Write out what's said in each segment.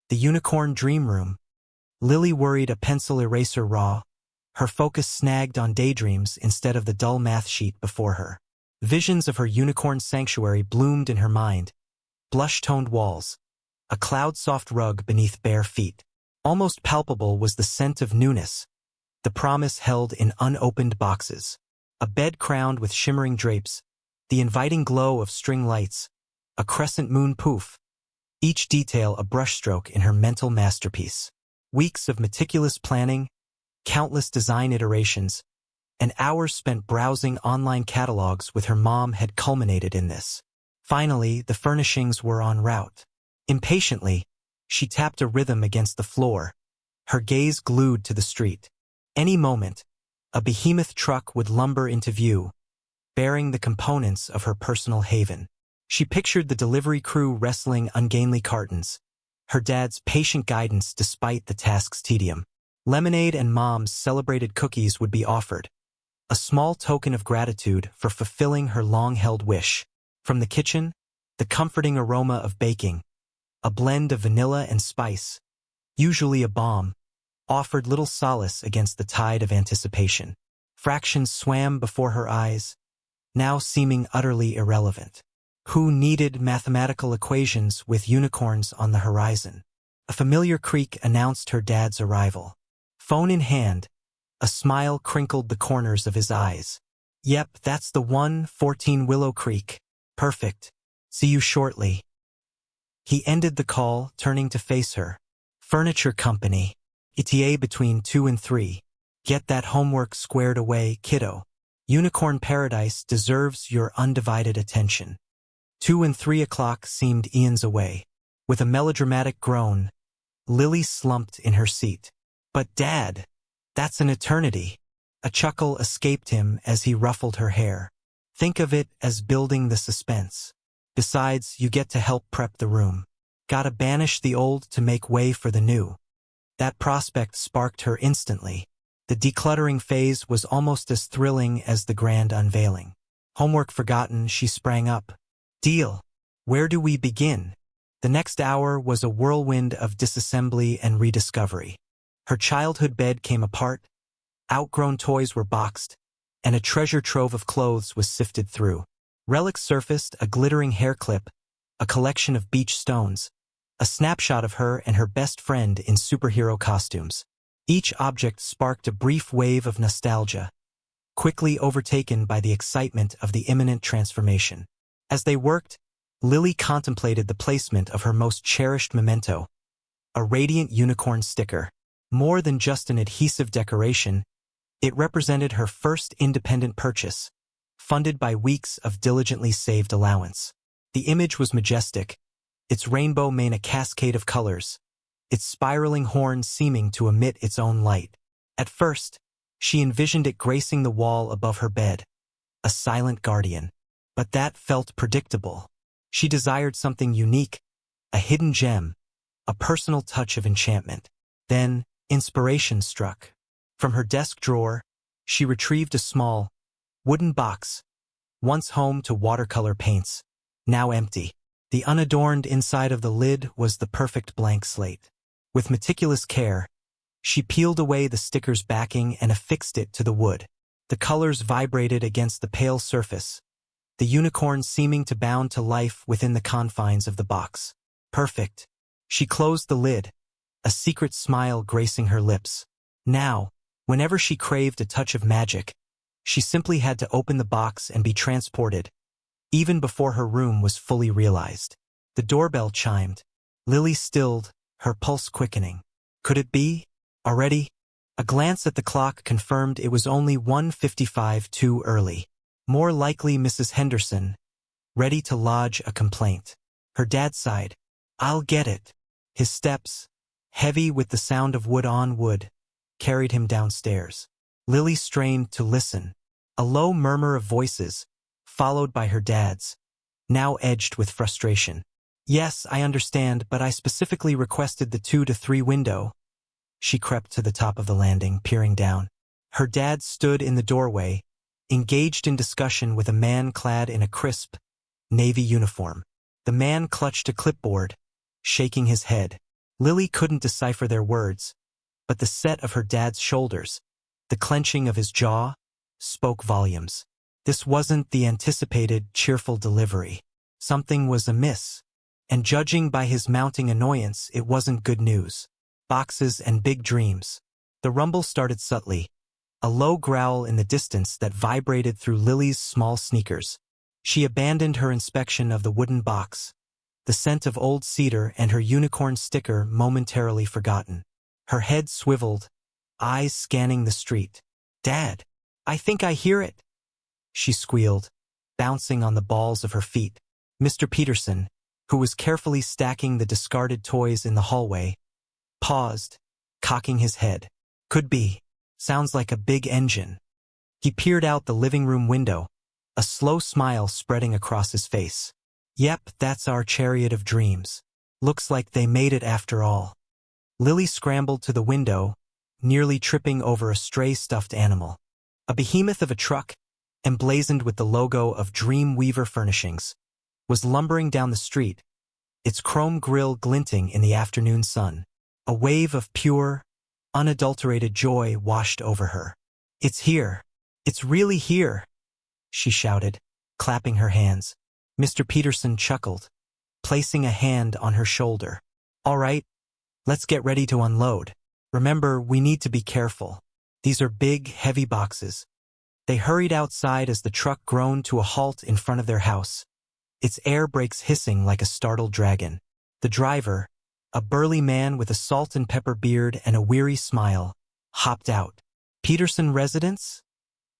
The unicorn dream room. Lily worried a pencil eraser raw, her focus snagged on daydreams instead of the dull math sheet before her. Visions of her unicorn sanctuary bloomed in her mind. Blush-toned walls, a cloud-soft rug beneath bare feet. Almost palpable was the scent of newness, the promise held in unopened boxes. A bed crowned with shimmering drapes, the inviting glow of string lights, a crescent moon poof, each detail a brushstroke in her mental masterpiece. Weeks of meticulous planning, countless design iterations, and hours spent browsing online catalogs with her mom had culminated in this. Finally, the furnishings were en route. Impatiently, she tapped a rhythm against the floor, her gaze glued to the street. Any moment, a behemoth truck would lumber into view, bearing the components of her personal haven. She pictured the delivery crew wrestling ungainly cartons, her dad's patient guidance despite the task's tedium. Lemonade and mom's celebrated cookies would be offered, a small token of gratitude for fulfilling her long-held wish. From the kitchen, the comforting aroma of baking, a blend of vanilla and spice, usually a balm, offered little solace against the tide of anticipation. Fractions swam before her eyes, now seeming utterly irrelevant. Who needed mathematical equations with unicorns on the horizon? A familiar creak announced her dad's arrival. Phone in hand, a smile crinkled the corners of his eyes. Yep, that's the one, 14 Willow Creek. Perfect. See you shortly. He ended the call, turning to face her. Furniture company. ETA between 2 and 3. Get that homework squared away, kiddo. Unicorn Paradise deserves your undivided attention. 2 and 3 o'clock seemed eons away. With a melodramatic groan, Lily slumped in her seat. But Dad, that's an eternity. A chuckle escaped him as he ruffled her hair. Think of it as building the suspense. Besides, you get to help prep the room. Gotta banish the old to make way for the new. That prospect sparked her instantly. The decluttering phase was almost as thrilling as the grand unveiling. Homework forgotten, she sprang up. Deal. Where do we begin? The next hour was a whirlwind of disassembly and rediscovery. Her childhood bed came apart, outgrown toys were boxed, and a treasure trove of clothes was sifted through. Relics surfaced, a glittering hair clip, a collection of beach stones, a snapshot of her and her best friend in superhero costumes. Each object sparked a brief wave of nostalgia, quickly overtaken by the excitement of the imminent transformation. As they worked, Lily contemplated the placement of her most cherished memento, a radiant unicorn sticker. More than just an adhesive decoration, it represented her first independent purchase, funded by weeks of diligently saved allowance. The image was majestic, its rainbow mane a cascade of colors, its spiraling horn seeming to emit its own light. At first, she envisioned it gracing the wall above her bed, a silent guardian. But that felt predictable. She desired something unique, a hidden gem, a personal touch of enchantment. Then, inspiration struck. From her desk drawer, she retrieved a small, wooden box, once home to watercolor paints, now empty. The unadorned inside of the lid was the perfect blank slate. With meticulous care, she peeled away the sticker's backing and affixed it to the wood. The colors vibrated against the pale surface, the unicorn seeming to bound to life within the confines of the box. Perfect. She closed the lid, a secret smile gracing her lips. Now, whenever she craved a touch of magic, she simply had to open the box and be transported, even before her room was fully realized. The doorbell chimed. Lily stilled, her pulse quickening. Could it be? Already? A glance at the clock confirmed it was only 1:55 too early. More likely Mrs. Henderson, ready to lodge a complaint. Her dad sighed. I'll get it. His steps, heavy with the sound of wood on wood, carried him downstairs. Lily strained to listen. A low murmur of voices, followed by her dad's, now edged with frustration. Yes, I understand, but I specifically requested the 2 to 3 window. She crept to the top of the landing, peering down. Her dad stood in the doorway, engaged in discussion with a man clad in a crisp, navy uniform. The man clutched a clipboard, shaking his head. Lily couldn't decipher their words, but the set of her dad's shoulders, the clenching of his jaw, spoke volumes. This wasn't the anticipated, cheerful delivery. Something was amiss, and judging by his mounting annoyance, it wasn't good news. Boxes and big dreams. The rumble started subtly, a low growl in the distance that vibrated through Lily's small sneakers. She abandoned her inspection of the wooden box, the scent of old cedar and her unicorn sticker momentarily forgotten. Her head swiveled, eyes scanning the street. "Dad, I think I hear it," she squealed, bouncing on the balls of her feet. Mr. Peterson, who was carefully stacking the discarded toys in the hallway, paused, cocking his head. "Could be. Sounds like a big engine." He peered out the living room window, a slow smile spreading across his face. "Yep, that's our chariot of dreams. Looks like they made it after all." Lily scrambled to the window, nearly tripping over a stray stuffed animal. A behemoth of a truck, emblazoned with the logo of Dreamweaver Furnishings, was lumbering down the street, its chrome grille glinting in the afternoon sun. A wave of pure, unadulterated joy washed over her. "It's here. It's really here," she shouted, clapping her hands. Mr. Peterson chuckled, placing a hand on her shoulder. "All right, let's get ready to unload. Remember, we need to be careful. These are big, heavy boxes." They hurried outside as the truck groaned to a halt in front of their house, its air brakes hissing like a startled dragon. The driver, a burly man with a salt and pepper beard and a weary smile, hopped out. "Peterson residence?"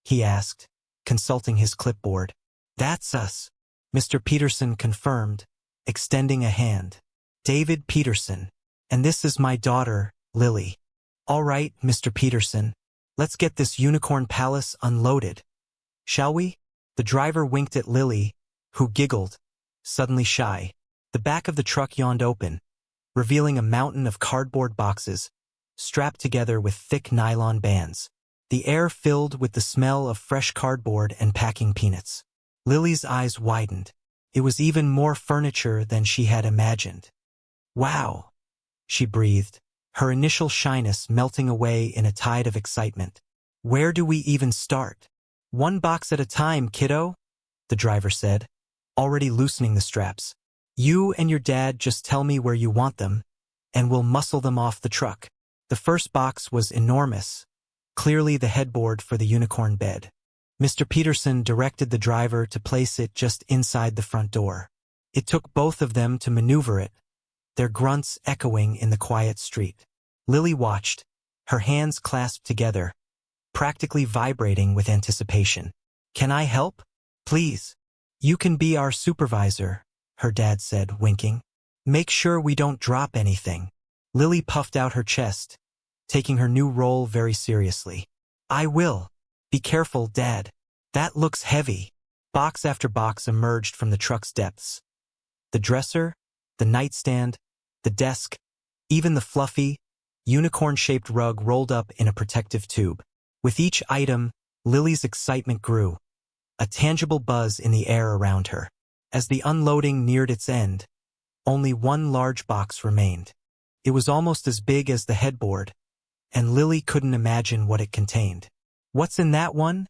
he asked, consulting his clipboard. "That's us," Mr. Peterson confirmed, extending a hand. "David Peterson. And this is my daughter, Lily." "All right, Mr. Peterson. Let's get this unicorn palace unloaded. Shall we?" The driver winked at Lily, who giggled, suddenly shy. The back of the truck yawned open, revealing a mountain of cardboard boxes, strapped together with thick nylon bands. The air filled with the smell of fresh cardboard and packing peanuts. Lily's eyes widened. It was even more furniture than she had imagined. "Wow," she breathed, her initial shyness melting away in a tide of excitement. "Where do we even start?" "One box at a time, kiddo," the driver said, already loosening the straps. "You and your dad just tell me where you want them, and we'll muscle them off the truck." The first box was enormous, clearly the headboard for the unicorn bed. Mr. Peterson directed the driver to place it just inside the front door. It took both of them to maneuver it, their grunts echoing in the quiet street. Lily watched, her hands clasped together, practically vibrating with anticipation. "Can I help? Please." "You can be our supervisor," her dad said, winking. "Make sure we don't drop anything." Lily puffed out her chest, taking her new role very seriously. "I will. Be careful, Dad. That looks heavy." Box after box emerged from the truck's depths. The dresser, the nightstand, the desk, even the fluffy, unicorn-shaped rug rolled up in a protective tube. With each item, Lily's excitement grew, a tangible buzz in the air around her. As the unloading neared its end, only one large box remained. It was almost as big as the headboard, and Lily couldn't imagine what it contained. "What's in that one?"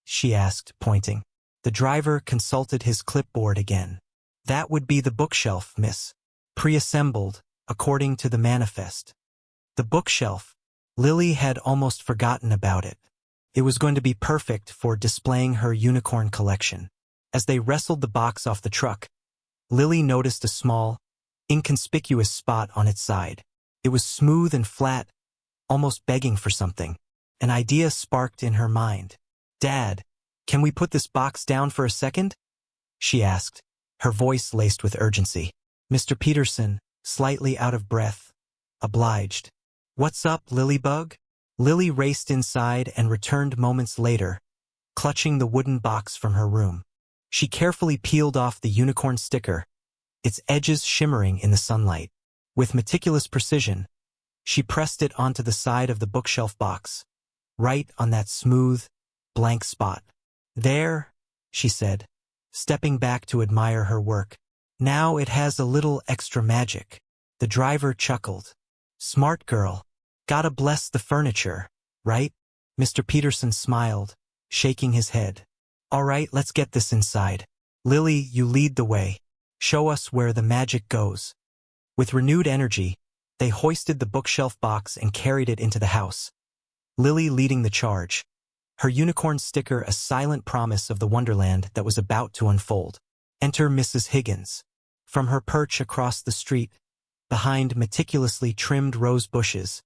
she asked, pointing. The driver consulted his clipboard again. "That would be the bookshelf, miss. Pre-assembled, according to the manifest." The bookshelf. Lily had almost forgotten about it. It was going to be perfect for displaying her unicorn collection. As they wrestled the box off the truck, Lily noticed a small, inconspicuous spot on its side. It was smooth and flat, almost begging for something. An idea sparked in her mind. "Dad, can we put this box down for a second?" she asked, her voice laced with urgency. Mr. Peterson, slightly out of breath, obliged. "What's up, Lilybug?" Lily raced inside and returned moments later, clutching the wooden box from her room. She carefully peeled off the unicorn sticker, its edges shimmering in the sunlight. With meticulous precision, she pressed it onto the side of the bookshelf box, right on that smooth, blank spot. "There," she said, stepping back to admire her work. "Now it has a little extra magic." The driver chuckled. Smart girl. Gotta bless the furniture, right? Mr. Peterson smiled, shaking his head. All right, let's get this inside. Lily, you lead the way. Show us where the magic goes. With renewed energy, they hoisted the bookshelf box and carried it into the house. Lily leading the charge, her unicorn sticker a silent promise of the wonderland that was about to unfold. Enter Mrs. Higgins. From her perch across the street, behind meticulously trimmed rose bushes,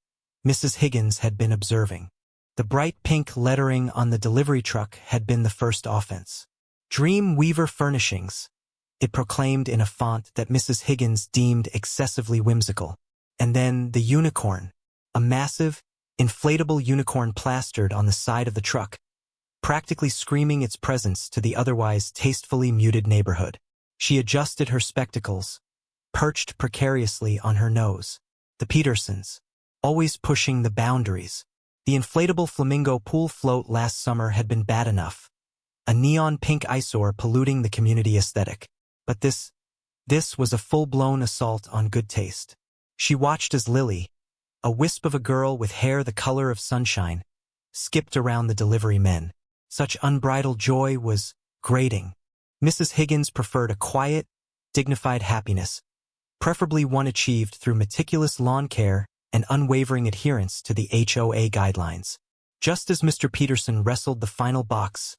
Mrs. Higgins had been observing. The bright pink lettering on the delivery truck had been the first offense. Dream Weaver Furnishings, it proclaimed in a font that Mrs. Higgins deemed excessively whimsical. And then the unicorn, a massive, inflatable unicorn plastered on the side of the truck, practically screaming its presence to the otherwise tastefully muted neighborhood. She adjusted her spectacles, perched precariously on her nose. The Petersons, always pushing the boundaries. The inflatable flamingo pool float last summer had been bad enough, a neon pink eyesore polluting the community aesthetic. But this was a full-blown assault on good taste. She watched as Lily, a wisp of a girl with hair the color of sunshine, skipped around the delivery men. Such unbridled joy was grating. Mrs. Higgins preferred a quiet, dignified happiness, preferably one achieved through meticulous lawn care and unwavering adherence to the HOA guidelines. Just as Mr. Peterson wrestled the final box,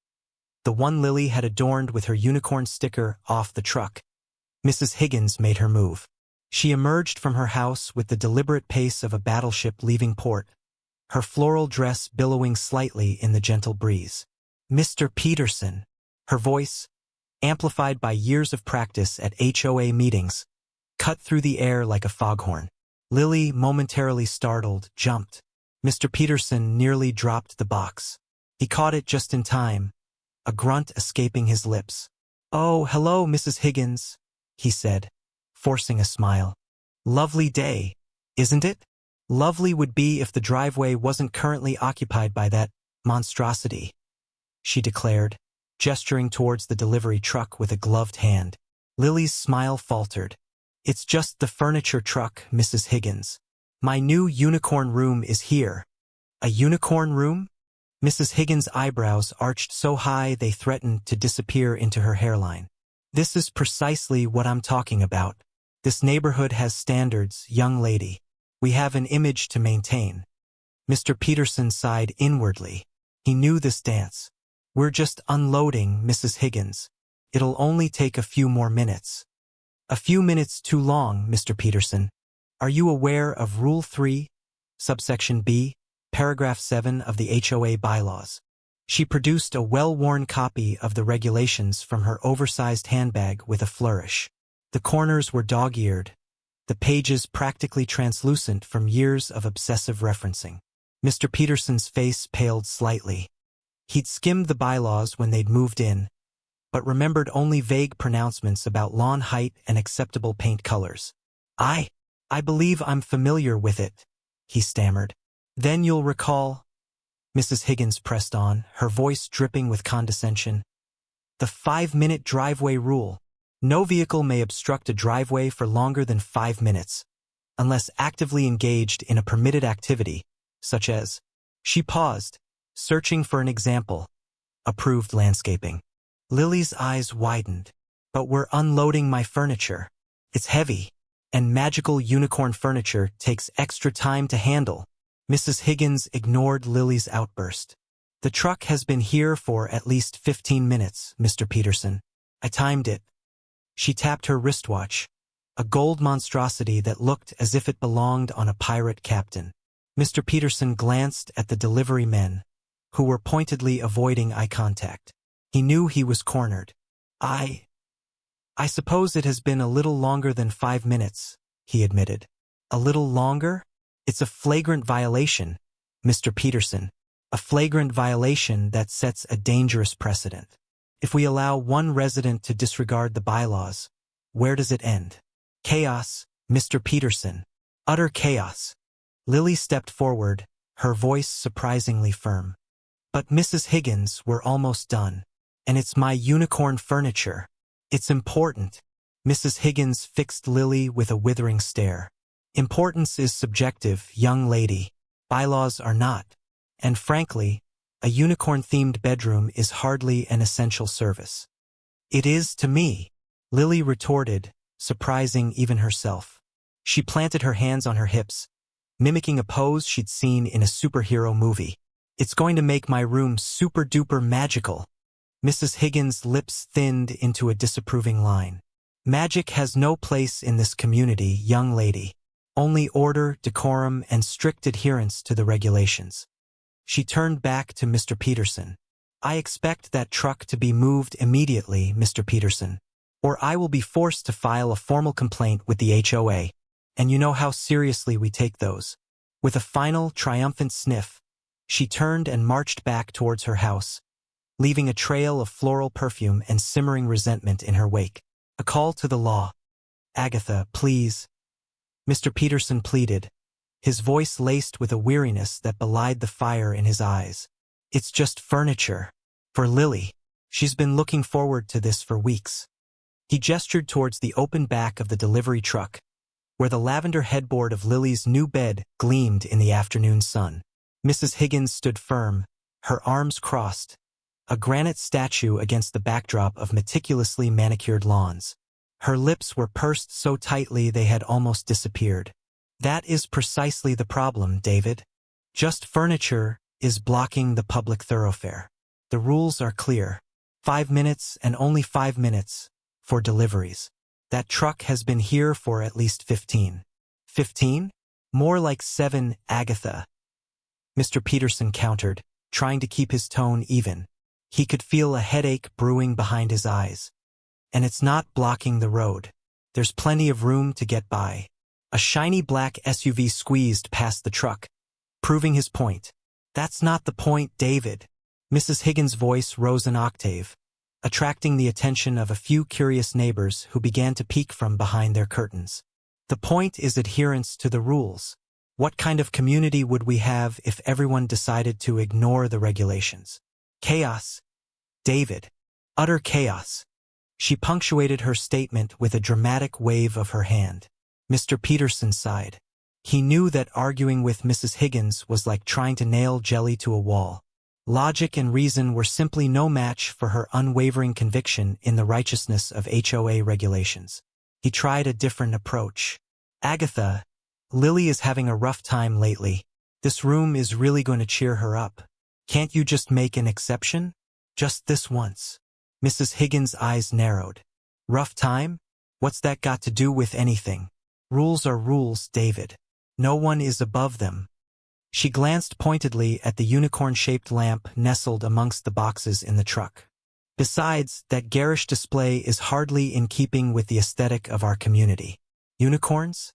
the one Lily had adorned with her unicorn sticker off the truck, Mrs. Higgins made her move. She emerged from her house with the deliberate pace of a battleship leaving port, her floral dress billowing slightly in the gentle breeze. Mr. Peterson, her voice, amplified by years of practice at HOA meetings, cut through the air like a foghorn. Lily, momentarily startled, jumped. Mr. Peterson nearly dropped the box. He caught it just in time, a grunt escaping his lips. "Oh, hello, Mrs. Higgins," he said, forcing a smile. "Lovely day, isn't it?" Lovely would be if the driveway wasn't currently occupied by that monstrosity, she declared, gesturing towards the delivery truck with a gloved hand. Lily's smile faltered. "It's just the furniture truck, Mrs. Higgins. My new unicorn room is here." "A unicorn room?" Mrs. Higgins' eyebrows arched so high they threatened to disappear into her hairline. "This is precisely what I'm talking about. This neighborhood has standards, young lady. We have an image to maintain." Mr. Peterson sighed inwardly. He knew this dance. "We're just unloading, Mrs. Higgins. It'll only take a few more minutes." "A few minutes too long, Mr. Peterson. Are you aware of Rule 3, subsection B, paragraph 7 of the HOA bylaws?" She produced a well-worn copy of the regulations from her oversized handbag with a flourish. The corners were dog-eared, the pages practically translucent from years of obsessive referencing. Mr. Peterson's face paled slightly. He'd skimmed the bylaws when they'd moved in, but remembered only vague pronouncements about lawn height and acceptable paint colors. I believe I'm familiar with it," he stammered. "Then you'll recall," Mrs. Higgins pressed on, her voice dripping with condescension, "the 5-minute driveway rule. No vehicle may obstruct a driveway for longer than 5 minutes, unless actively engaged in a permitted activity, such as—" She paused, searching for an example. "Approved landscaping." Lily's eyes widened. "But we're unloading my furniture. It's heavy, and magical unicorn furniture takes extra time to handle." Mrs. Higgins ignored Lily's outburst. "The truck has been here for at least 15 minutes, Mr. Peterson. I timed it." She tapped her wristwatch, a gold monstrosity that looked as if it belonged on a pirate captain. Mr. Peterson glanced at the delivery men, who were pointedly avoiding eye contact. He knew he was cornered. I suppose it has been a little longer than 5 minutes, he admitted. "A little longer? It's a flagrant violation, Mr. Peterson. A flagrant violation that sets a dangerous precedent. If we allow one resident to disregard the bylaws, where does it end? Chaos, Mr. Peterson. Utter chaos." Lily stepped forward, her voice surprisingly firm. "But Mrs. Higgins, we're almost done. And it's my unicorn furniture. It's important." Mrs. Higgins fixed Lily with a withering stare. Importance is subjective, young lady. Bylaws are not. And frankly, a unicorn-themed bedroom is hardly an essential service. It is to me, Lily retorted, surprising even herself. She planted her hands on her hips, mimicking a pose she'd seen in a superhero movie. It's going to make my room super-duper magical. Mrs. Higgins' lips thinned into a disapproving line. Magic has no place in this community, young lady. Only order, decorum, and strict adherence to the regulations. She turned back to Mr. Peterson. I expect that truck to be moved immediately, Mr. Peterson, or I will be forced to file a formal complaint with the HOA, and you know how seriously we take those. With a final, triumphant sniff, she turned and marched back towards her house, leaving a trail of floral perfume and simmering resentment in her wake. A call to the law. Agatha, please. Mr. Peterson pleaded, his voice laced with a weariness that belied the fire in his eyes. It's just furniture. For Lily. She's been looking forward to this for weeks. He gestured towards the open back of the delivery truck, where the lavender headboard of Lily's new bed gleamed in the afternoon sun. Mrs. Higgins stood firm, her arms crossed, a granite statue against the backdrop of meticulously manicured lawns. Her lips were pursed so tightly they had almost disappeared. That is precisely the problem, David. Just furniture is blocking the public thoroughfare. The rules are clear. 5 minutes and only 5 minutes for deliveries. That truck has been here for at least 15. 15? More like 7, Agatha. Mr. Peterson countered, trying to keep his tone even. He could feel a headache brewing behind his eyes. And it's not blocking the road. There's plenty of room to get by. A shiny black SUV squeezed past the truck, proving his point. That's not the point, David. Mrs. Higgins' voice rose an octave, attracting the attention of a few curious neighbors who began to peek from behind their curtains. The point is adherence to the rules. What kind of community would we have if everyone decided to ignore the regulations? Chaos, David. Utter chaos. She punctuated her statement with a dramatic wave of her hand. Mr. Peterson sighed. He knew that arguing with Mrs. Higgins was like trying to nail jelly to a wall. Logic and reason were simply no match for her unwavering conviction in the righteousness of HOA regulations. He tried a different approach. Agatha, Lily is having a rough time lately. This room is really going to cheer her up. Can't you just make an exception? Just this once. Mrs. Higgins' eyes narrowed. Rough time? What's that got to do with anything? Rules are rules, David. No one is above them. She glanced pointedly at the unicorn-shaped lamp nestled amongst the boxes in the truck. Besides, that garish display is hardly in keeping with the aesthetic of our community. Unicorns?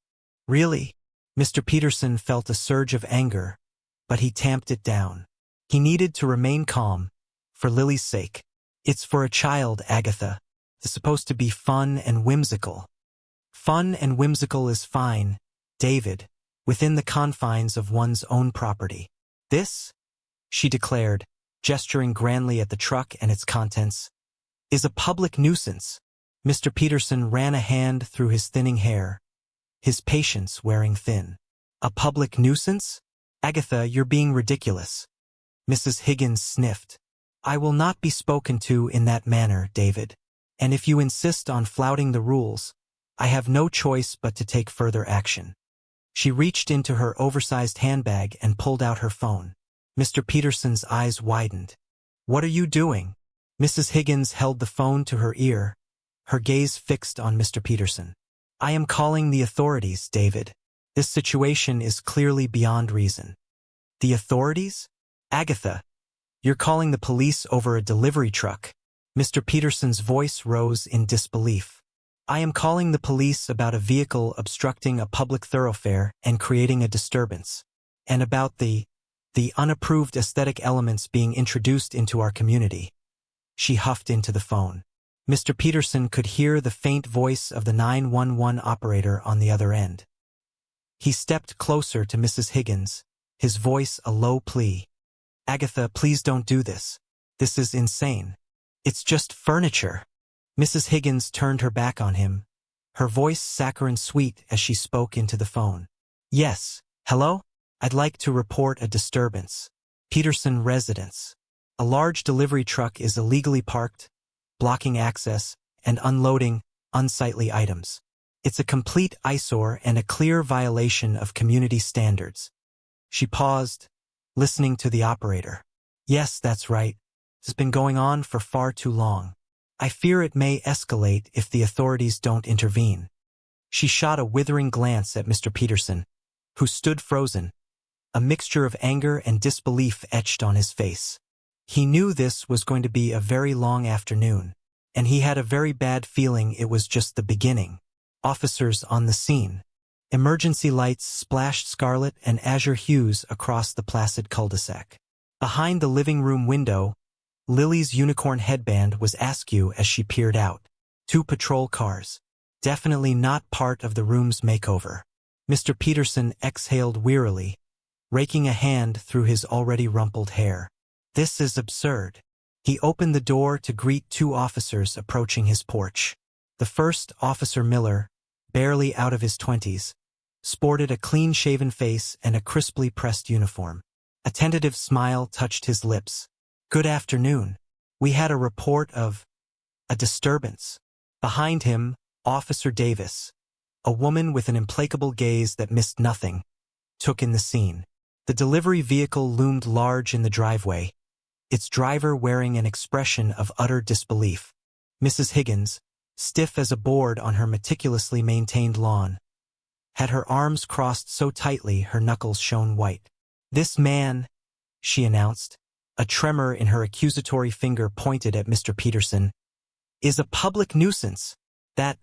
Really? Mr. Peterson felt a surge of anger, but he tamped it down. He needed to remain calm, for Lily's sake. It's for a child, Agatha. It's supposed to be fun and whimsical. Fun and whimsical is fine, David, within the confines of one's own property. This, she declared, gesturing grandly at the truck and its contents, is a public nuisance. Mr. Peterson ran a hand through his thinning hair, his patience wearing thin. A public nuisance? Agatha, you're being ridiculous. Mrs. Higgins sniffed. I will not be spoken to in that manner, David. And if you insist on flouting the rules, I have no choice but to take further action. She reached into her oversized handbag and pulled out her phone. Mr. Peterson's eyes widened. What are you doing? Mrs. Higgins held the phone to her ear, her gaze fixed on Mr. Peterson. I am calling the authorities, David. This situation is clearly beyond reason. The authorities? Agatha, you're calling the police over a delivery truck. Mr. Peterson's voice rose in disbelief. I am calling the police about a vehicle obstructing a public thoroughfare and creating a disturbance, and about the unapproved aesthetic elements being introduced into our community. She huffed into the phone. Mr. Peterson could hear the faint voice of the 911 operator on the other end. He stepped closer to Mrs. Higgins, his voice a low plea. Agatha, please don't do this. This is insane. It's just furniture. Mrs. Higgins turned her back on him, her voice saccharine sweet as she spoke into the phone. Yes, hello? I'd like to report a disturbance. Peterson residence. A large delivery truck is illegally parked, blocking access, and unloading unsightly items. It's a complete eyesore and a clear violation of community standards. She paused, listening to the operator. Yes, that's right. It's been going on for far too long. I fear it may escalate if the authorities don't intervene. She shot a withering glance at Mr. Peterson, who stood frozen, a mixture of anger and disbelief etched on his face. He knew this was going to be a very long afternoon, and he had a very bad feeling it was just the beginning. Officers on the scene. Emergency lights splashed scarlet and azure hues across the placid cul-de-sac. Behind the living room window, Lily's unicorn headband was askew as she peered out. 2 patrol cars. Definitely not part of the room's makeover. Mr. Peterson exhaled wearily, raking a hand through his already rumpled hair. This is absurd. He opened the door to greet 2 officers approaching his porch. The first, Officer Miller, barely out of his 20s, sported a clean-shaven face and a crisply pressed uniform. A tentative smile touched his lips. Good afternoon. We had a report of a disturbance. Behind him, Officer Davis, a woman with an implacable gaze that missed nothing, took in the scene. The delivery vehicle loomed large in the driveway, its driver wearing an expression of utter disbelief. Mrs. Higgins, stiff as a board on her meticulously maintained lawn, had her arms crossed so tightly her knuckles shone white. This man, she announced, a tremor in her accusatory finger pointed at Mr. Peterson, is a public nuisance. That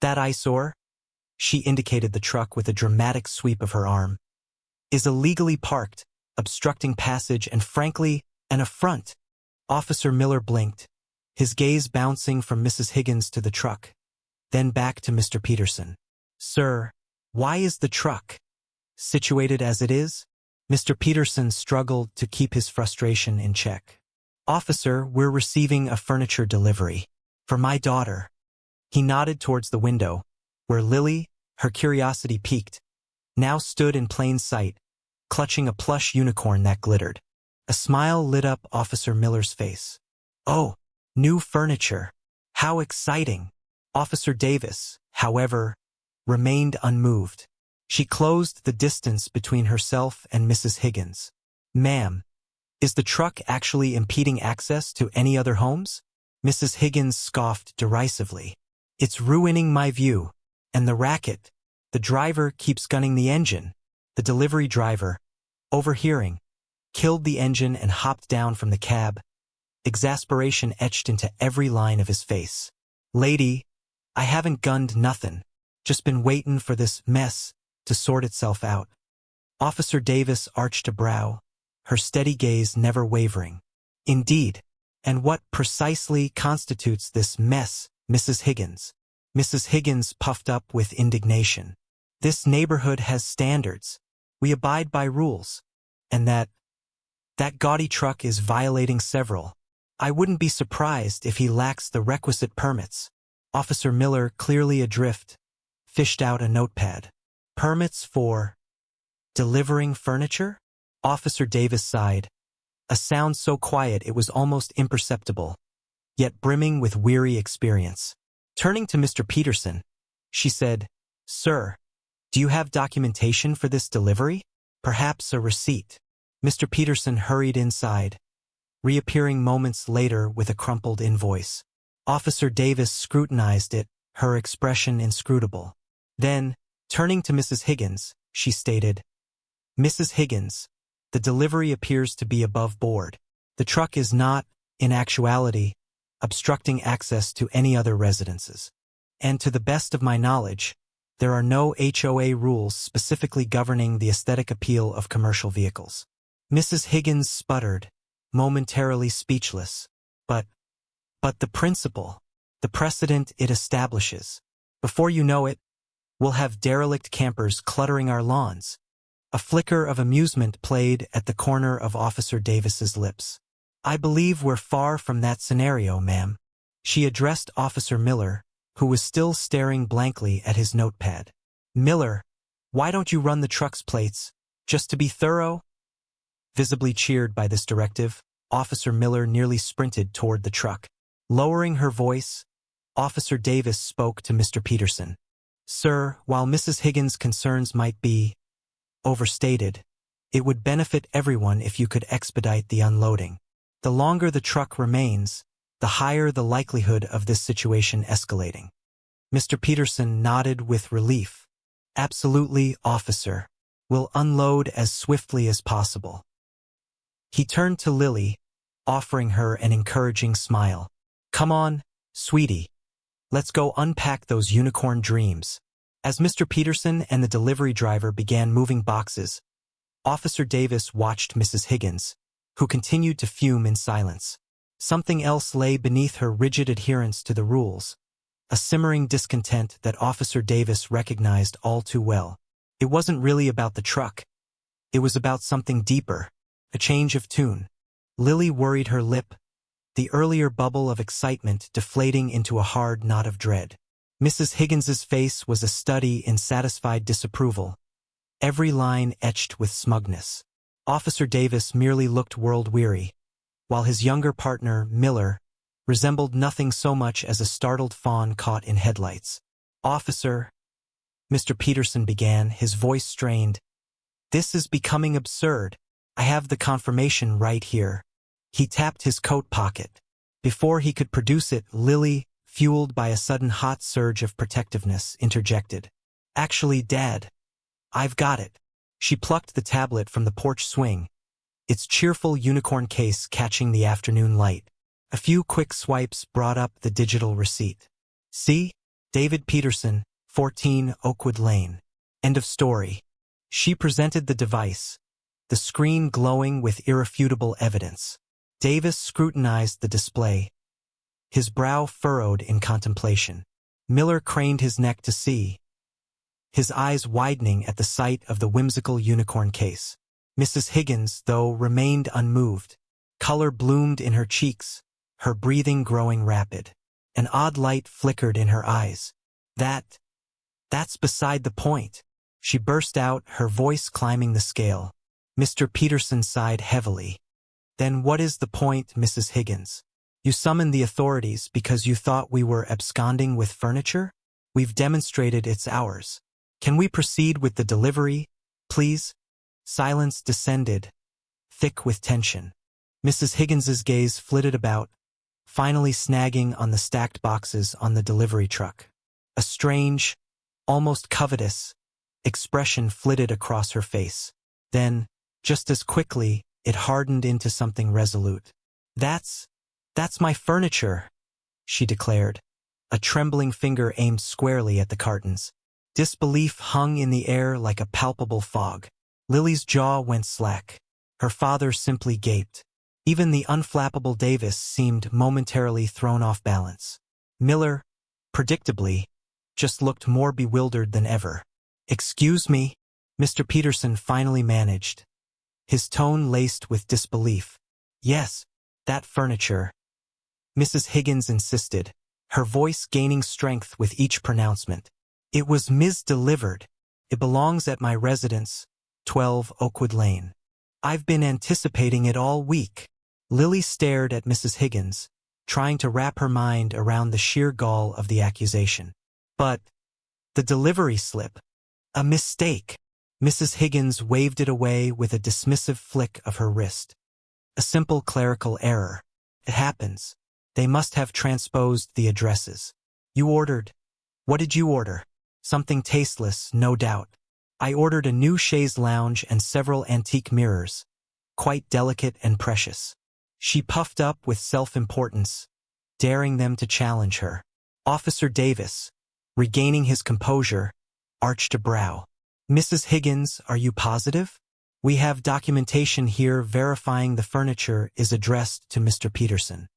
eyesore, she indicated the truck with a dramatic sweep of her arm, is illegally parked, obstructing passage and frankly, an affront. Officer Miller blinked, his gaze bouncing from Mrs. Higgins to the truck, then back to Mr. Peterson. Sir, why is the truck situated as it is? Mr. Peterson struggled to keep his frustration in check. Officer, we're receiving a furniture delivery. For my daughter. He nodded towards the window, where Lily, her curiosity piqued, now stood in plain sight, clutching a plush unicorn that glittered. A smile lit up Officer Miller's face. Oh, new furniture. How exciting. Officer Davis, however, remained unmoved. She closed the distance between herself and Mrs. Higgins. Ma'am, is the truck actually impeding access to any other homes? Mrs. Higgins scoffed derisively. It's ruining my view. And the racket. The driver keeps gunning the engine. The delivery driver, overhearing, killed the engine and hopped down from the cab. Exasperation etched into every line of his face. Lady, I haven't gunned nothin'. Just been waitin' for this mess to sort itself out. Officer Davis arched a brow, her steady gaze never wavering. Indeed. And what precisely constitutes this mess, Mrs. Higgins? Mrs. Higgins puffed up with indignation. This neighborhood has standards. We abide by rules. And that gaudy truck is violating several. I wouldn't be surprised if he lacks the requisite permits. Officer Miller, clearly adrift, fished out a notepad. Permits for delivering furniture? Officer Davis sighed, a sound so quiet it was almost imperceptible, yet brimming with weary experience. Turning to Mr. Peterson, she said, Sir, do you have documentation for this delivery? Perhaps a receipt. Mr. Peterson hurried inside, reappearing moments later with a crumpled invoice. Officer Davis scrutinized it, her expression inscrutable. Then, turning to Mrs. Higgins, she stated, Mrs. Higgins, the delivery appears to be above board. The truck is not, in actuality, obstructing access to any other residences. And to the best of my knowledge, there are no HOA rules specifically governing the aesthetic appeal of commercial vehicles. Mrs. Higgins sputtered, momentarily speechless. But the principle, the precedent it establishes. Before you know it, we'll have derelict campers cluttering our lawns. A flicker of amusement played at the corner of Officer Davis's lips. I believe we're far from that scenario, ma'am. She addressed Officer Miller, who was still staring blankly at his notepad. "Miller, why don't you run the truck's plates, just to be thorough?" Visibly cheered by this directive, Officer Miller nearly sprinted toward the truck. Lowering her voice, Officer Davis spoke to Mr. Peterson. "Sir, while Mrs. Higgins' concerns might be overstated, it would benefit everyone if you could expedite the unloading. The longer the truck remains, the higher the likelihood of this situation escalating." Mr. Peterson nodded with relief. "Absolutely, officer. We'll unload as swiftly as possible." He turned to Lily, offering her an encouraging smile. "Come on, sweetie. Let's go unpack those unicorn dreams." As Mr. Peterson and the delivery driver began moving boxes, Officer Davis watched Mrs. Higgins, who continued to fume in silence. Something else lay beneath her rigid adherence to the rules, a simmering discontent that Officer Davis recognized all too well. It wasn't really about the truck. It was about something deeper, a change of tune. Lily worried her lip, the earlier bubble of excitement deflating into a hard knot of dread. Mrs. Higgins's face was a study in satisfied disapproval, every line etched with smugness. Officer Davis merely looked world-weary, while his younger partner, Miller, resembled nothing so much as a startled fawn caught in headlights. "Officer," Mr. Peterson began, his voice strained, "this is becoming absurd. I have the confirmation right here." He tapped his coat pocket. Before he could produce it, Lily, fueled by a sudden hot surge of protectiveness, interjected. "Actually, Dad, I've got it." She plucked the tablet from the porch swing, its cheerful unicorn case catching the afternoon light. A few quick swipes brought up the digital receipt. "See? David Peterson, 14 Oakwood Lane. End of story." She presented the device, the screen glowing with irrefutable evidence. Davis scrutinized the display, his brow furrowed in contemplation. Miller craned his neck to see, his eyes widening at the sight of the whimsical unicorn case. Mrs. Higgins, though, remained unmoved. Color bloomed in her cheeks, her breathing growing rapid. An odd light flickered in her eyes. That's beside the point," she burst out, her voice climbing the scale. Mr. Peterson sighed heavily. "Then what is the point, Mrs. Higgins? You summoned the authorities because you thought we were absconding with furniture? We've demonstrated it's ours. Can we proceed with the delivery, please?" Silence descended, thick with tension. Mrs. Higgins's gaze flitted about, finally snagging on the stacked boxes on the delivery truck. A strange, almost covetous, expression flitted across her face. Then, just as quickly, it hardened into something resolute. That's my furniture," she declared, a trembling finger aimed squarely at the cartons. Disbelief hung in the air like a palpable fog. Lily's jaw went slack. Her father simply gaped. Even the unflappable Davis seemed momentarily thrown off balance. Miller, predictably, just looked more bewildered than ever. "Excuse me," Mr. Peterson finally managed, his tone laced with disbelief. "Yes, that furniture," Mrs. Higgins insisted, her voice gaining strength with each pronouncement. "It was mis-delivered. It belongs at my residence, 12 Oakwood Lane. I've been anticipating it all week." Lily stared at Mrs. Higgins, trying to wrap her mind around the sheer gall of the accusation. "But the delivery slip, a mistake." Mrs. Higgins waved it away with a dismissive flick of her wrist. "A simple clerical error. It happens. They must have transposed the addresses. You ordered. What did you order? Something tasteless, no doubt." "I ordered a new chaise lounge and several antique mirrors, quite delicate and precious." She puffed up with self-importance, daring them to challenge her. Officer Davis, regaining his composure, arched a brow. "Mrs. Higgins, are you positive? We have documentation here verifying the furniture is addressed to Mr. Peterson."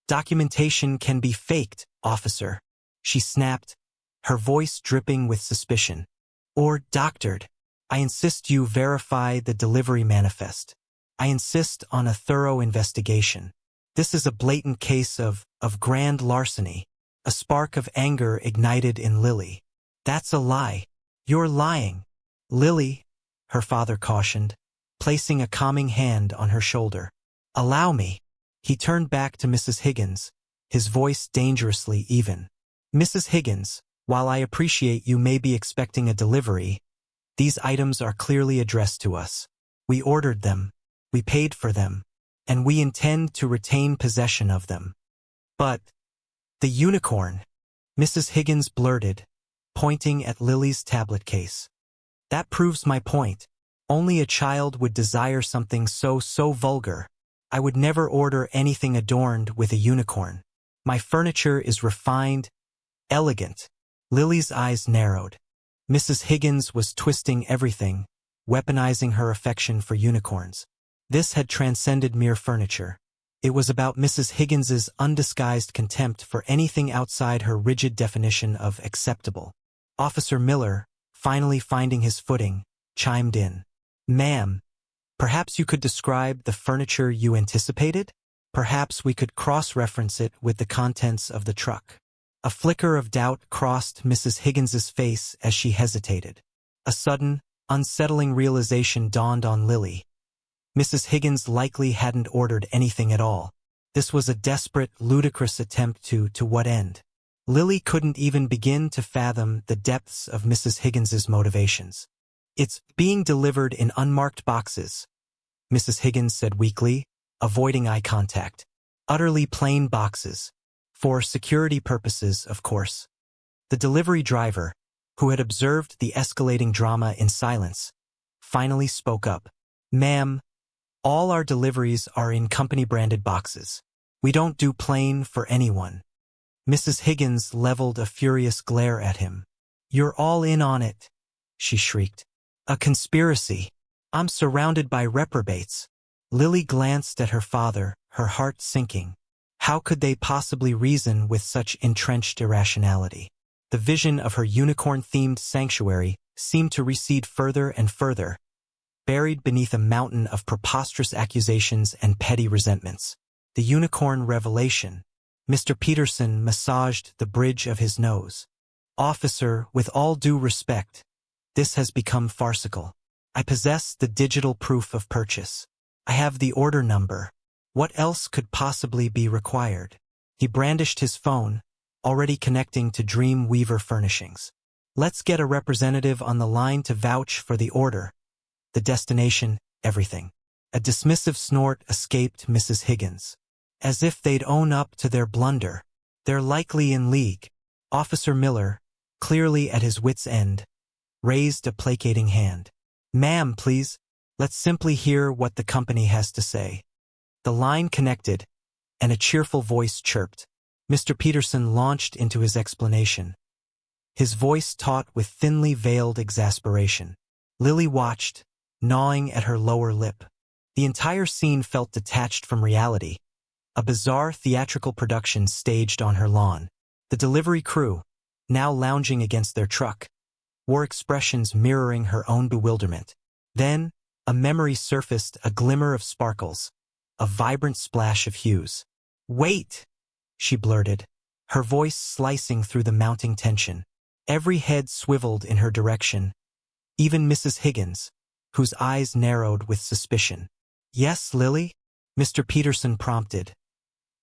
"Documentation can be faked, officer," she snapped, her voice dripping with suspicion. "Or doctored. I insist you verify the delivery manifest. I insist on a thorough investigation. This is a blatant case of grand larceny, A spark of anger ignited in Lily. That's a lie. You're lying. Lily, her father cautioned, placing a calming hand on her shoulder. Allow me. He turned back to Mrs. Higgins, his voice dangerously even. Mrs. Higgins, while I appreciate you may be expecting a delivery, these items are clearly addressed to us. We ordered them, we paid for them, and we intend to retain possession of them. But the unicorn, Mrs. Higgins blurted, pointing at Lily's tablet case. That proves my point. Only a child would desire something so vulgar. I would never order anything adorned with a unicorn. My furniture is refined, elegant. Lily's eyes narrowed. Mrs. Higgins was twisting everything, weaponizing her affection for unicorns. This had transcended mere furniture. It was about Mrs. Higgins's undisguised contempt for anything outside her rigid definition of acceptable. Officer Miller, finally finding his footing, chimed in. Ma'am, perhaps you could describe the furniture you anticipated? Perhaps we could cross-reference it with the contents of the truck. A flicker of doubt crossed Mrs. Higgins's face as she hesitated. A sudden, unsettling realization dawned on Lily. Mrs. Higgins likely hadn't ordered anything at all. This was a desperate, ludicrous attempt to what end? Lily couldn't even begin to fathom the depths of Mrs. Higgins's motivations. It's being delivered in unmarked boxes, Mrs. Higgins said weakly, avoiding eye contact. Utterly plain boxes. For security purposes, of course. The delivery driver, who had observed the escalating drama in silence, finally spoke up. Ma'am, all our deliveries are in company-branded boxes. We don't do plain for anyone. Mrs. Higgins leveled a furious glare at him. You're all in on it, she shrieked. A conspiracy. I'm surrounded by reprobates. Lily glanced at her father, her heart sinking. How could they possibly reason with such entrenched irrationality? The vision of her unicorn-themed sanctuary seemed to recede further and further, buried beneath a mountain of preposterous accusations and petty resentments. The unicorn revelation. Mr. Peterson massaged the bridge of his nose. Officer, with all due respect, this has become farcical. I possess the digital proof of purchase. I have the order number. What else could possibly be required? He brandished his phone, already connecting to Dream Weaver Furnishings. Let's get a representative on the line to vouch for the order. The destination, everything. A dismissive snort escaped Mrs. Higgins. As if they'd own up to their blunder. They're likely in league. Officer Miller, clearly at his wit's end, raised a placating hand. Ma'am, please, let's simply hear what the company has to say. The line connected, and a cheerful voice chirped. Mr. Peterson launched into his explanation, his voice taut with thinly veiled exasperation. Lily watched, gnawing at her lower lip. The entire scene felt detached from reality, a bizarre theatrical production staged on her lawn. The delivery crew, now lounging against their truck, wore expressions mirroring her own bewilderment. Then, a memory surfaced, a glimmer of sparkles, a vibrant splash of hues. Wait, she blurted, her voice slicing through the mounting tension. Every head swiveled in her direction, even Mrs. Higgins, whose eyes narrowed with suspicion. Yes, Lily? Mr. Peterson prompted,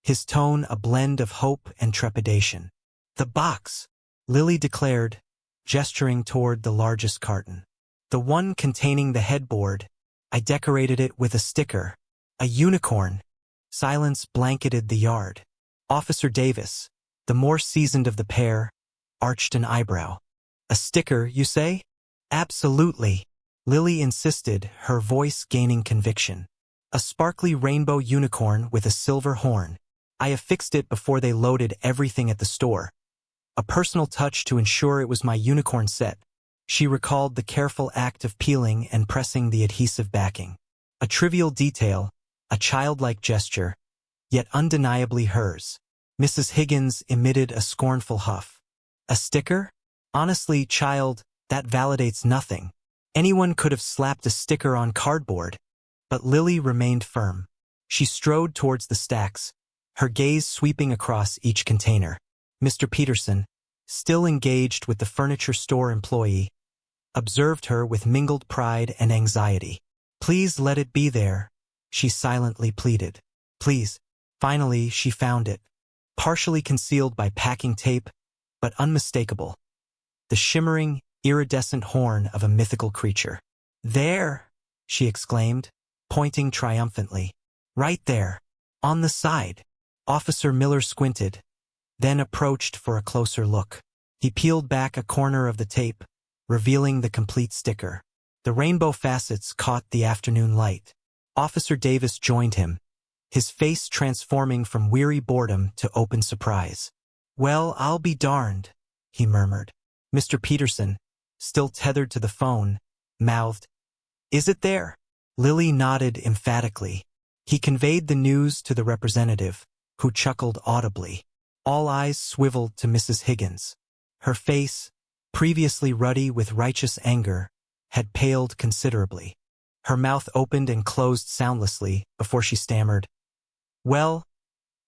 his tone a blend of hope and trepidation. The box, Lily declared, gesturing toward the largest carton. The one containing the headboard. I decorated it with a sticker. A unicorn. Silence blanketed the yard. Officer Davis, the more seasoned of the pair, arched an eyebrow. A sticker, you say? Absolutely, Lily insisted, her voice gaining conviction. A sparkly rainbow unicorn with a silver horn. I affixed it before they loaded everything at the store. A personal touch to ensure it was my unicorn set. She recalled the careful act of peeling and pressing the adhesive backing. A trivial detail, a childlike gesture, yet undeniably hers. Mrs. Higgins emitted a scornful huff. A sticker? Honestly, child, that validates nothing. Anyone could have slapped a sticker on cardboard. But Lily remained firm. She strode towards the stacks, her gaze sweeping across each container. Mr. Peterson, still engaged with the furniture store employee, observed her with mingled pride and anxiety. "Please let it be there," she silently pleaded. "Please." Finally, she found it, partially concealed by packing tape, but unmistakable. The shimmering, iridescent horn of a mythical creature. "There!" she exclaimed, pointing triumphantly. "Right there, on the side." Officer Miller squinted, then approached for a closer look. He peeled back a corner of the tape, revealing the complete sticker. The rainbow facets caught the afternoon light. Officer Davis joined him, his face transforming from weary boredom to open surprise. "Well, I'll be darned," he murmured. Mr. Peterson, still tethered to the phone, mouthed, "Is it there?" Lily nodded emphatically. He conveyed the news to the representative, who chuckled audibly. All eyes swiveled to Mrs. Higgins. Her face, previously ruddy with righteous anger, had paled considerably. Her mouth opened and closed soundlessly before she stammered, "Well,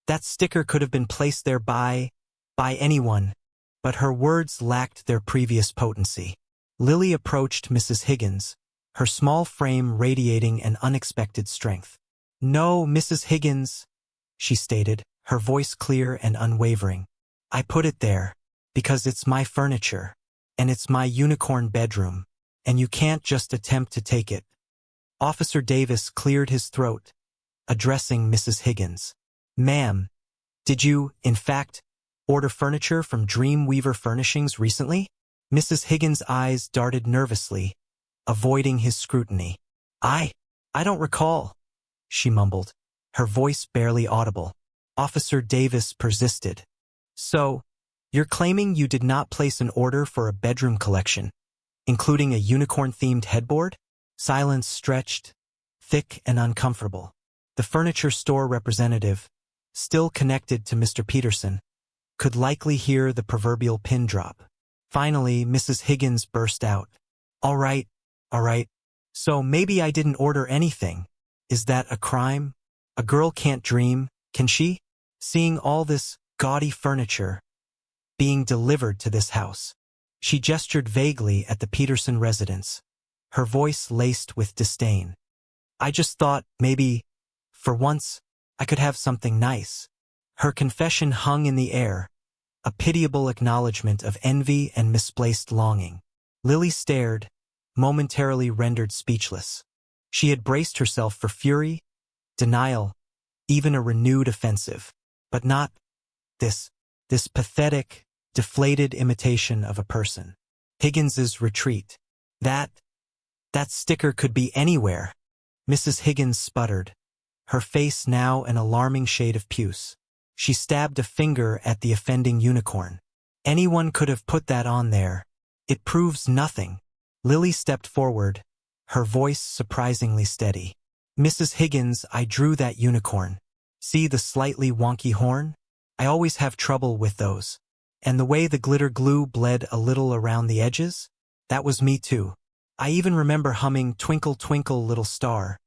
that sticker could have been placed there by anyone," but her words lacked their previous potency. Lily approached Mrs. Higgins, her small frame radiating an unexpected strength. "No, Mrs. Higgins," she stated, her voice clear and unwavering. "I put it there because it's my furniture, and it's my unicorn bedroom, and you can't just attempt to take it." Officer Davis cleared his throat, addressing Mrs. Higgins. "Ma'am, did you, in fact, order furniture from Dreamweaver Furnishings recently?" Mrs. Higgins' eyes darted nervously, avoiding his scrutiny. I don't recall," she mumbled, her voice barely audible. Officer Davis persisted. "So, you're claiming you did not place an order for a bedroom collection, including a unicorn-themed headboard?" Silence stretched, thick and uncomfortable. The furniture store representative, still connected to Mr. Peterson, could likely hear the proverbial pin drop. Finally, Mrs. Higgins burst out. All right. So maybe I didn't order anything. Is that a crime? A girl can't dream, can she? Seeing all this gaudy furniture being delivered to this house." She gestured vaguely at the Peterson residence, her voice laced with disdain. "I just thought maybe, for once, I could have something nice." Her confession hung in the air, a pitiable acknowledgement of envy and misplaced longing. Lily stared, momentarily rendered speechless. She had braced herself for fury, denial, even a renewed offensive. But not this pathetic, deflated imitation of a person. Higgins's retreat. That sticker could be anywhere. Mrs. Higgins sputtered, her face now an alarming shade of puce. She stabbed a finger at the offending unicorn. "Anyone could have put that on there. It proves nothing." Lily stepped forward, her voice surprisingly steady. "Mrs. Higgins, I drew that unicorn. See the slightly wonky horn? I always have trouble with those. And the way the glitter glue bled a little around the edges? That was me too. I even remember humming 'Twinkle, Twinkle, Little Star'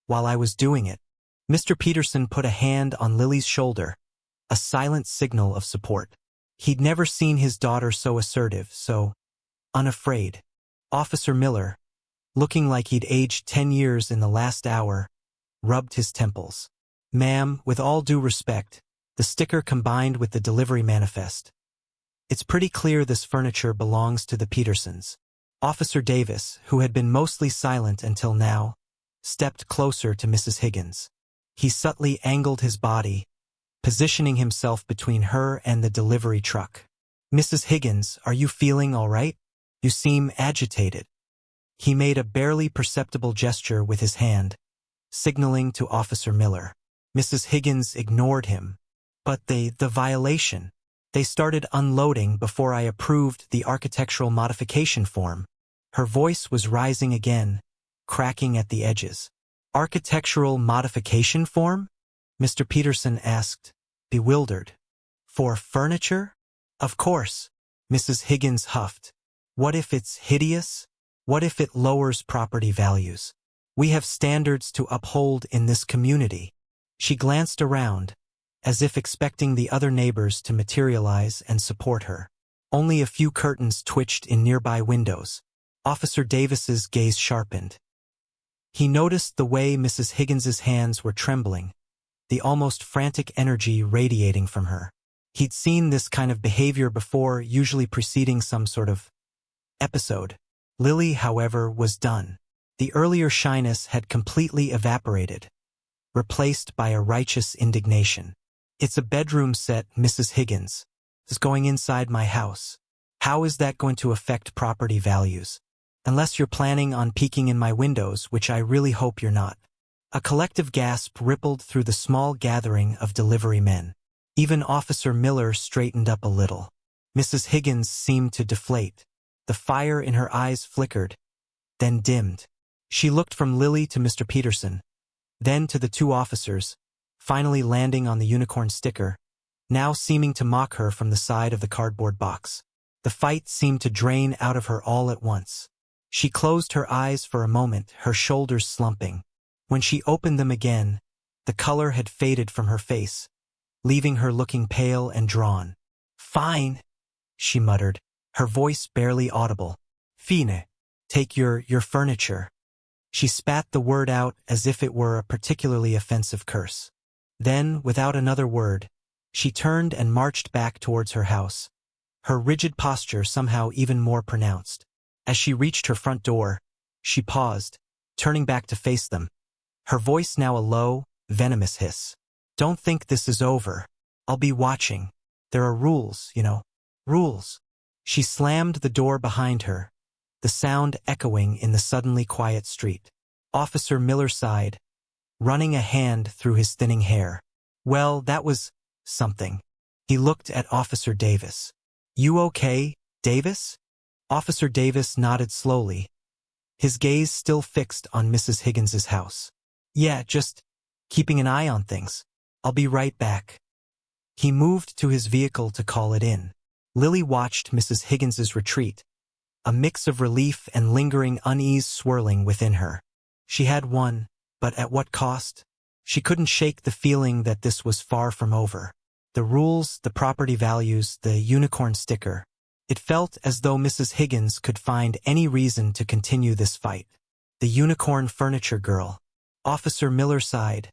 while I was doing it." Mr. Peterson put a hand on Lily's shoulder, a silent signal of support. He'd never seen his daughter so assertive, so unafraid. Officer Miller, looking like he'd aged 10 years in the last hour, rubbed his temples. "Ma'am, with all due respect, the sticker combined with the delivery manifest. It's pretty clear this furniture belongs to the Petersons." Officer Davis, who had been mostly silent until now, stepped closer to Mrs. Higgins. He subtly angled his body, positioning himself between her and the delivery truck. "Mrs. Higgins, are you feeling all right? You seem agitated." He made a barely perceptible gesture with his hand, signaling to Officer Miller. Mrs. Higgins ignored him. "But the violation. They started unloading before I approved the architectural modification form." Her voice was rising again, cracking at the edges. "Architectural modification form?" Mr. Peterson asked, bewildered. "For furniture?" "Of course," Mrs. Higgins huffed. "What if it's hideous? What if it lowers property values? We have standards to uphold in this community." She glanced around, as if expecting the other neighbors to materialize and support her. Only a few curtains twitched in nearby windows. Officer Davis's gaze sharpened. He noticed the way Mrs. Higgins's hands were trembling, the almost frantic energy radiating from her. He'd seen this kind of behavior before, usually preceding some sort of episode. Lily, however, was done. The earlier shyness had completely evaporated, replaced by a righteous indignation. "It's a bedroom set, Mrs. Higgins. It's going inside my house. How is that going to affect property values? Unless you're planning on peeking in my windows, which I really hope you're not." A collective gasp rippled through the small gathering of delivery men. Even Officer Miller straightened up a little. Mrs. Higgins seemed to deflate. The fire in her eyes flickered, then dimmed. She looked from Lily to Mr. Peterson, then to the two officers, finally landing on the unicorn sticker, now seeming to mock her from the side of the cardboard box. The fight seemed to drain out of her all at once. She closed her eyes for a moment, her shoulders slumping. When she opened them again, the color had faded from her face, leaving her looking pale and drawn. "Fine," she muttered, her voice barely audible. "Fine. Take your furniture." She spat the word out as if it were a particularly offensive curse. Then, without another word, she turned and marched back towards her house, her rigid posture somehow even more pronounced. As she reached her front door, she paused, turning back to face them, her voice now a low, venomous hiss. "Don't think this is over. I'll be watching. There are rules, you know. Rules." She slammed the door behind her, the sound echoing in the suddenly quiet street. Officer Miller sighed, running a hand through his thinning hair. "Well, that was something." He looked at Officer Davis. "You okay, Davis?" Officer Davis nodded slowly, his gaze still fixed on Mrs. Higgins's house. "Yeah, just keeping an eye on things. I'll be right back." He moved to his vehicle to call it in. Lily watched Mrs. Higgins's retreat, a mix of relief and lingering unease swirling within her. She had won, but at what cost? She couldn't shake the feeling that this was far from over. The rules, the property values, the unicorn sticker. It felt as though Mrs. Higgins could find any reason to continue this fight. The unicorn furniture girl. Officer Miller sighed,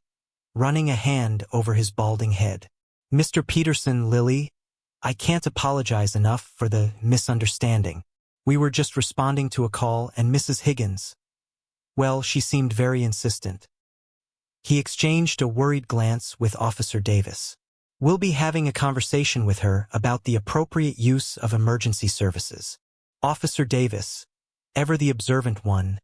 running a hand over his balding head. "Mr. Peterson, Lily, I can't apologize enough for the misunderstanding. We were just responding to a call and Mrs. Higgins, well, she seemed very insistent." He exchanged a worried glance with Officer Davis. "We'll be having a conversation with her about the appropriate use of emergency services." Officer Davis, ever the observant one,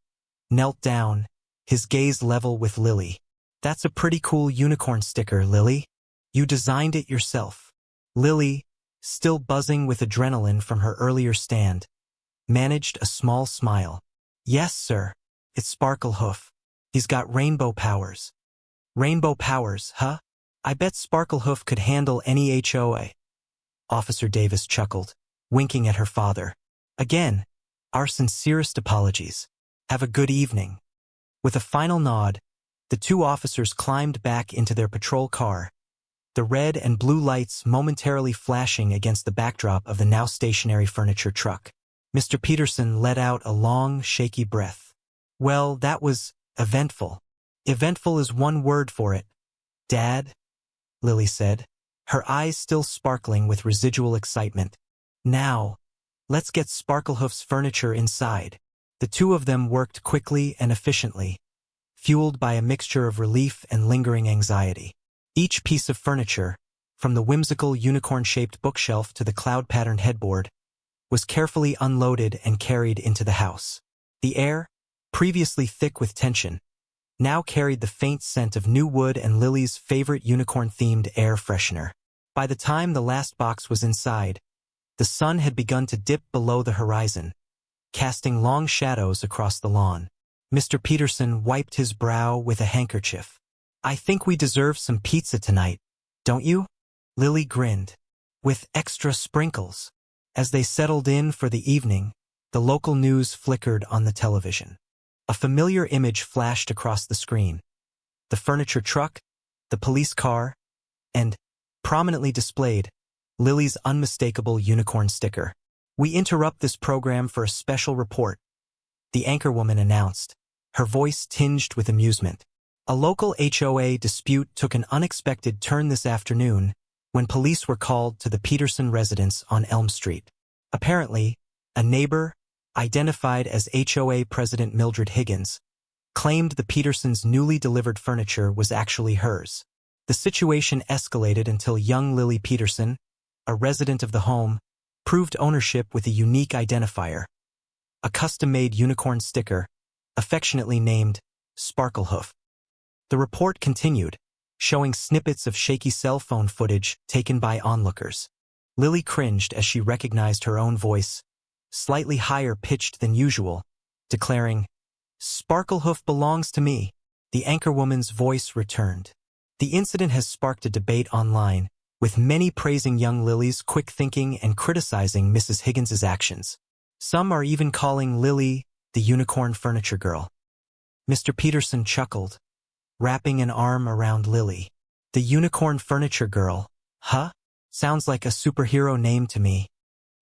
knelt down, his gaze level with Lily. "That's a pretty cool unicorn sticker, Lily. You designed it yourself." Lily, still buzzing with adrenaline from her earlier stand, managed a small smile. "Yes, sir. It's Sparklehoof. He's got rainbow powers." "Rainbow powers, huh? I bet Sparklehoof could handle any HOA." Officer Davis chuckled, winking at her father. "Again, our sincerest apologies. Have a good evening." With a final nod, the two officers climbed back into their patrol car, the red and blue lights momentarily flashing against the backdrop of the now stationary furniture truck. Mr. Peterson let out a long, shaky breath. "Well, that was eventful." "Eventful is one word for it, Dad," Lily said, her eyes still sparkling with residual excitement. "Now, let's get Sparklehoof's furniture inside." The two of them worked quickly and efficiently, fueled by a mixture of relief and lingering anxiety. Each piece of furniture, from the whimsical unicorn-shaped bookshelf to the cloud-patterned headboard, was carefully unloaded and carried into the house. The air, previously thick with tension, now carried the faint scent of new wood and Lily's favorite unicorn-themed air freshener. By the time the last box was inside, the sun had begun to dip below the horizon, casting long shadows across the lawn. Mr. Peterson wiped his brow with a handkerchief. "I think we deserve some pizza tonight, don't you?" Lily grinned. "With extra sprinkles." As they settled in for the evening, the local news flickered on the television. A familiar image flashed across the screen. The furniture truck, the police car, and, prominently displayed Lily's unmistakable unicorn sticker. "We interrupt this program for a special report," the anchorwoman announced, her voice tinged with amusement. A local HOA dispute took an unexpected turn this afternoon when police were called to the Peterson residence on Elm Street. Apparently, a neighbor, identified as HOA President Mildred Higgins, claimed the Petersons' newly delivered furniture was actually hers. The situation escalated until young Lily Peterson, a resident of the home, proved ownership with a unique identifier, a custom-made unicorn sticker, affectionately named Sparklehoof. The report continued, showing snippets of shaky cell phone footage taken by onlookers. Lily cringed as she recognized her own voice, slightly higher pitched than usual, declaring, "Sparklehoof belongs to me." The anchorwoman's voice returned. The incident has sparked a debate online, with many praising young Lily's quick thinking and criticizing Mrs. Higgins's actions. Some are even calling Lily the unicorn furniture girl. Mr. Peterson chuckled, wrapping an arm around Lily. "The unicorn furniture girl, huh? Sounds like a superhero name to me."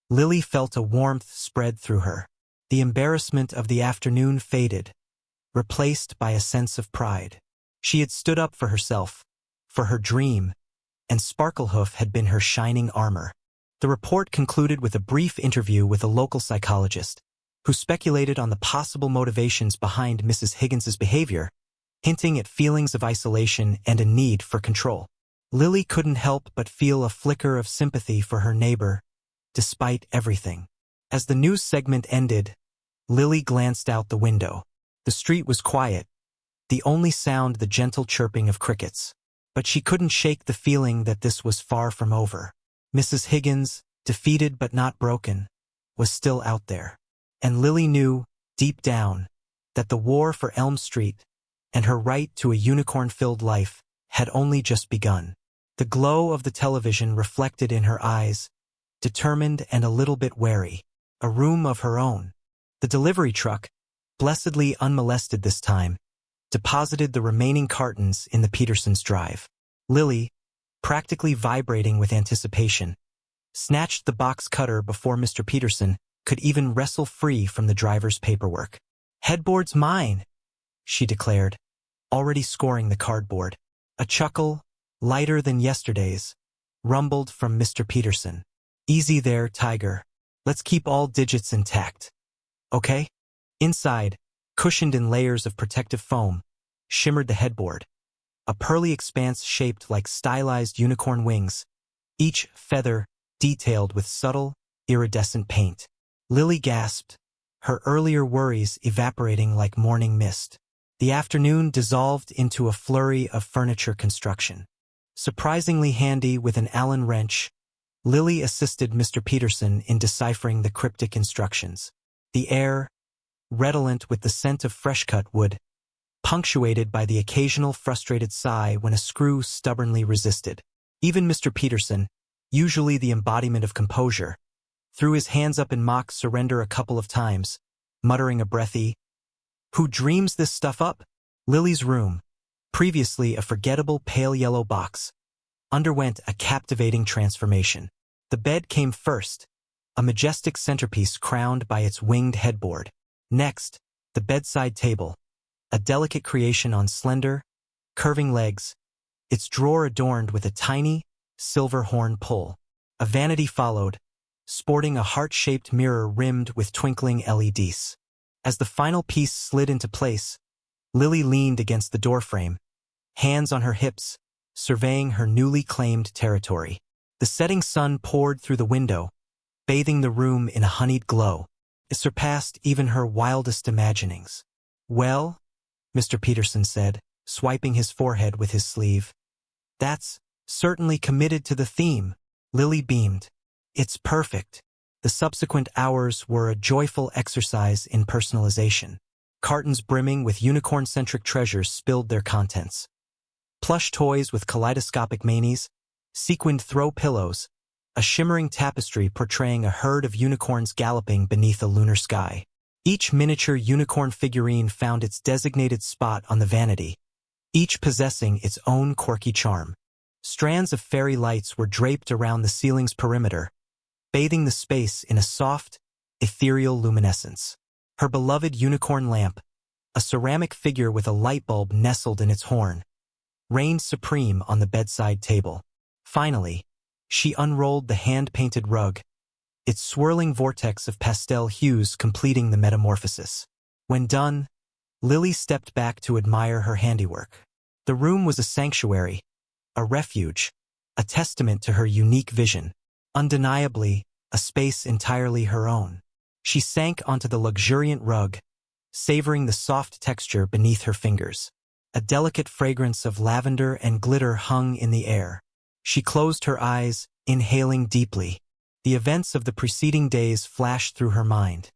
Lily felt a warmth spread through her. The embarrassment of the afternoon faded, replaced by a sense of pride. She had stood up for herself, for her dream, and Sparklehoof had been her shining armor. The report concluded with a brief interview with a local psychologist, who speculated on the possible motivations behind Mrs. Higgins's behavior, hinting at feelings of isolation and a need for control. Lily couldn't help but feel a flicker of sympathy for her neighbor, despite everything. As the news segment ended, Lily glanced out the window. The street was quiet, the only sound the gentle chirping of crickets. But she couldn't shake the feeling that this was far from over. Mrs. Higgins, defeated but not broken, was still out there. And Lily knew, deep down, that the war for Elm Street and her right to a unicorn-filled life had only just begun. The glow of the television reflected in her eyes, determined and a little bit wary. A room of her own. The delivery truck, blessedly unmolested this time, deposited the remaining cartons in the Petersons' drive. Lily, practically vibrating with anticipation, snatched the box cutter before Mr. Peterson could even wrestle free from the driver's paperwork. "Headboard's mine," she declared, already scoring the cardboard. A chuckle, lighter than yesterday's, rumbled from Mr. Peterson. "Easy there, Tiger. Let's keep all digits intact. Okay?" Inside, cushioned in layers of protective foam, shimmered the headboard, a pearly expanse shaped like stylized unicorn wings, each feather detailed with subtle, iridescent paint. Lily gasped, her earlier worries evaporating like morning mist. The afternoon dissolved into a flurry of furniture construction. Surprisingly handy with an Allen wrench, Lily assisted Mr. Peterson in deciphering the cryptic instructions. The air, redolent with the scent of fresh-cut wood, punctuated by the occasional frustrated sigh when a screw stubbornly resisted. Even Mr. Peterson, usually the embodiment of composure, threw his hands up in mock surrender a couple of times, muttering a breathy, "Who dreams this stuff up?" Lily's room, previously a forgettable pale yellow box, underwent a captivating transformation. The bed came first, a majestic centerpiece crowned by its winged headboard. Next, the bedside table, a delicate creation on slender, curving legs, its drawer adorned with a tiny, silver horn pull. A vanity followed, sporting a heart-shaped mirror rimmed with twinkling LEDs. As the final piece slid into place, Lily leaned against the doorframe, hands on her hips, surveying her newly claimed territory. The setting sun poured through the window, bathing the room in a honeyed glow. It surpassed even her wildest imaginings. "Well," Mr. Peterson said, swiping his forehead with his sleeve. "That's certainly committed to the theme." Lily beamed. "It's perfect." The subsequent hours were a joyful exercise in personalization. Cartons brimming with unicorn-centric treasures spilled their contents. Plush toys with kaleidoscopic manies, sequined throw pillows, a shimmering tapestry portraying a herd of unicorns galloping beneath a lunar sky. Each miniature unicorn figurine found its designated spot on the vanity, each possessing its own quirky charm. Strands of fairy lights were draped around the ceiling's perimeter, bathing the space in a soft, ethereal luminescence. Her beloved unicorn lamp, a ceramic figure with a light bulb nestled in its horn, reigned supreme on the bedside table. Finally, she unrolled the hand-painted rug, its swirling vortex of pastel hues completing the metamorphosis. When done, Lily stepped back to admire her handiwork. The room was a sanctuary, a refuge, a testament to her unique vision, undeniably a space entirely her own. She sank onto the luxuriant rug, savoring the soft texture beneath her fingers. A delicate fragrance of lavender and glitter hung in the air. She closed her eyes, inhaling deeply. The events of the preceding days flashed through her mind.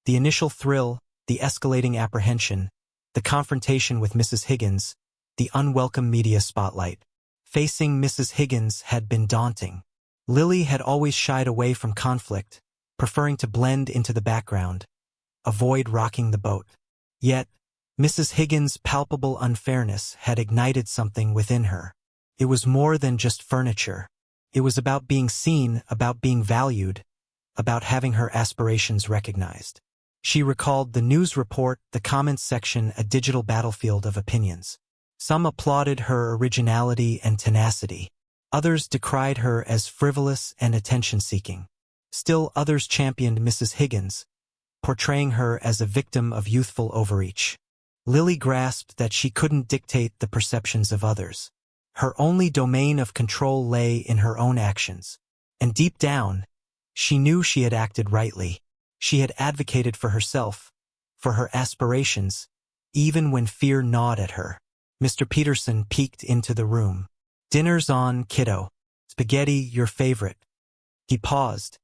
The initial thrill, the escalating apprehension, the confrontation with Mrs. Higgins, the unwelcome media spotlight. Facing Mrs. Higgins had been daunting. Lily had always shied away from conflict, preferring to blend into the background, avoid rocking the boat. Yet, Mrs. Higgins' palpable unfairness had ignited something within her. It was more than just furniture. It was about being seen, about being valued, about having her aspirations recognized. She recalled the news report, the comments section, a digital battlefield of opinions. Some applauded her originality and tenacity. Others decried her as frivolous and attention-seeking. Still others championed Mrs. Higgins, portraying her as a victim of youthful overreach. Lily grasped that she couldn't dictate the perceptions of others. Her only domain of control lay in her own actions. And deep down, she knew she had acted rightly. She had advocated for herself, for her aspirations, even when fear gnawed at her. Mr. Peterson peeked into the room. "Dinner's on, kiddo. Spaghetti, your favorite." He paused,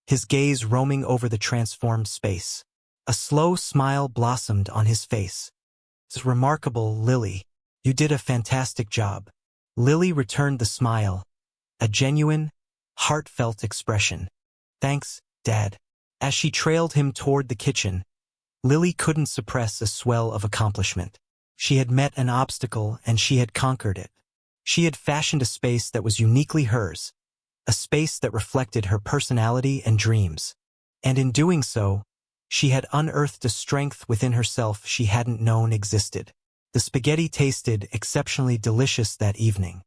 his gaze roaming over the transformed space. A slow smile blossomed on his face. "It's remarkable, Lily. You did a fantastic job." Lily returned the smile, a genuine, heartfelt expression. "Thanks, Dad." As she trailed him toward the kitchen, Lily couldn't suppress a swell of accomplishment. She had met an obstacle and she had conquered it. She had fashioned a space that was uniquely hers, a space that reflected her personality and dreams. And in doing so, she had unearthed a strength within herself she hadn't known existed. The spaghetti tasted exceptionally delicious that evening.